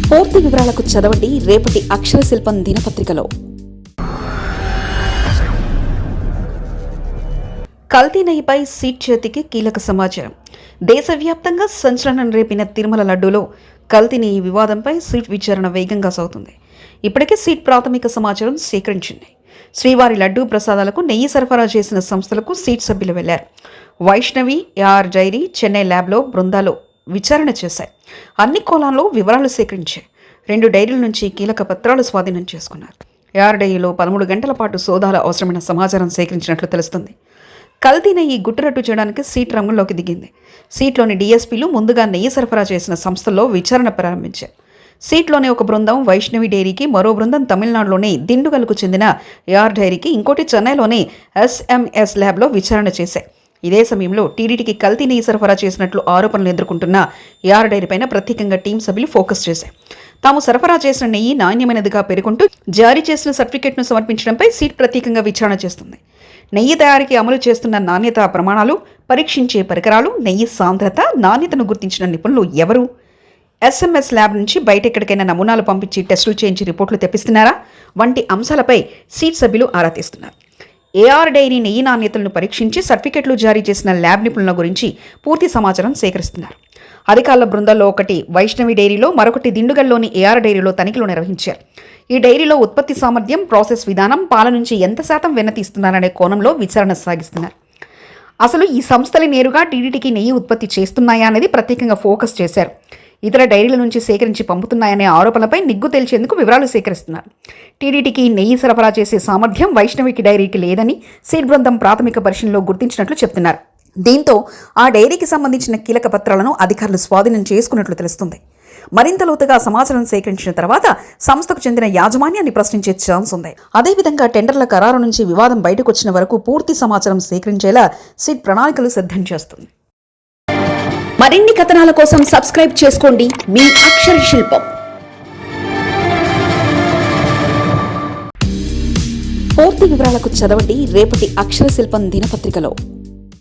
పూర్తి వివరాలకు చదవండి రేపటి అక్షర శిల్పం దినపత్రికలో. కల్తీ నెయ్యిపై సీట్ చేతికి కీలక సమాచారం. దేశవ్యాప్తంగా సంచలనం రేపిన తిరుమల లడ్డూలో కల్తీ నెయ్యి వివాదంపై సీట్ విచారణ వేగంగా సాగుతుంది. ఇప్పటికే సీట్ ప్రాథమిక సమాచారం సేకరించింది. శ్రీవారి లడ్డూ ప్రసాదాలకు నెయ్యి సరఫరా చేసిన సంస్థలకు సీట్ సభ్యులు వెళ్లారు. వైష్ణవి, AR డైరీ, చెన్నై ల్యాబ్లో బృందాలు విచారణ చేశాయి. అన్ని కోణాల్లో వివరాలు సేకరించాయి. 2 డైరీల నుంచి కీలక పత్రాలు స్వాధీనం చేసుకున్నారు. AR డైరీలో 13 గంటల పాటు సోదాల అవసరమైన సమాచారం సేకరించినట్లు తెలుస్తుంది. కల్తీ నెయ్యి గుట్టురట్టు చేయడానికి సీట్ రంగంలోకి దిగింది. సీట్లోని DSPలు ముందుగా నెయ్యి సరఫరా చేసిన సంస్థల్లో విచారణ ప్రారంభించారు. సీట్లోని ఒక బృందం వైష్ణవి డైరీకి, మరో బృందం తమిళనాడులోని దిండుగల్కు చెందిన AR డైరీకి, ఇంకోటి చెన్నైలోని SMS ల్యాబ్లో విచారణ చేశాయి. ఇదే సమయంలో టీడీటీకి కల్తీ నెయ్యి సరఫరా చేసినట్లు ఆరోపణలు ఎదుర్కొంటున్న AR డైరీపైన ప్రత్యేకంగా టీం సభ్యులు ఫోకస్ చేశారు. తాము సరఫరా చేసిన నెయ్యి నాణ్యమైనదిగా పేర్కొంటూ జారీ చేసిన సర్టిఫికెట్ను సమర్పించడంపై సీట్ ప్రత్యేకంగా విచారణ చేస్తుంది. నెయ్యి తయారీకి అమలు చేస్తున్న నాణ్యతా ప్రమాణాలు, పరీక్షించే పరికరాలు, నెయ్యి సాంద్రత, నాణ్యతను గుర్తించిన నిపుణులు ఎవరు? SMS ల్యాబ్ నుంచి బయటెక్కడికైనా నమూనాలు పంపించి టెస్టులు చేయించి రిపోర్టులు తెప్పిస్తున్నారా వంటి అంశాలపై సీట్ సభ్యులు ఆరా తీస్తున్నారు. AR డైరీ నెయ్యి నాణ్యతలను పరీక్షించి సర్టిఫికెట్లు జారీ చేసిన ల్యాబ్ నిపుణుల గురించి పూర్తి సమాచారం సేకరిస్తున్నారు. అధికారుల బృందాల్లో ఒకటి వైష్ణవి డైరీలో, మరొకటి దిండుగల్లోని AR డైరీలో తనిఖీలు నిర్వహించారు. ఈ డైరీలో ఉత్పత్తి సామర్థ్యం, ప్రాసెస్ విధానం, పాల నుంచి ఎంత శాతం వెన్న తీస్తున్నారనే కోణంలో విచారణ సాగిస్తున్నారు. అసలు ఈ సంస్థలు నేరుగా టీడీటీకి నెయ్యి ఉత్పత్తి చేస్తున్నాయా అనేది ప్రత్యేకంగా ఫోకస్ చేశారు. ఇతర డైరీల నుంచి సేకరించి పంపుతున్నాయనే ఆరోపణలపై నిగ్గు తేల్చేందుకు వివరాలు సేకరిస్తున్నారు. టీడీటీకి నెయ్యి సరఫరా చేసే సామర్థ్యం వైష్ణవికి డైరీకి లేదని సీట్ బృందం ప్రాథమిక పరిశీలనలో గుర్తించినట్లు చెప్తున్నారు. దీంతో ఆ డైరీకి సంబంధించిన కీలక పత్రాలను అధికారులు స్వాధీనం చేసుకున్నట్లు తెలుస్తుంది. మరింత లోతుగా సమాచారం సేకరించిన తర్వాత సంస్థకు చెందిన యాజమాన్యాన్ని ప్రశ్నించే ఛాన్స్ ఉంది. అదేవిధంగా టెండర్ల ఖరారు నుంచి వివాదం బయటకు వచ్చిన వరకు పూర్తి సమాచారం సేకరించేలా సీట్ ప్రణాళికలు సిద్ధం చేస్తుంది. మరిన్ని కథనాల కోసం సబ్స్క్రైబ్ చేసుకోండి మీ అక్షర శిల్పం. పూర్తి వివరాలకు చదవండి రేపటి అక్షర శిల్పం దినపత్రికలో.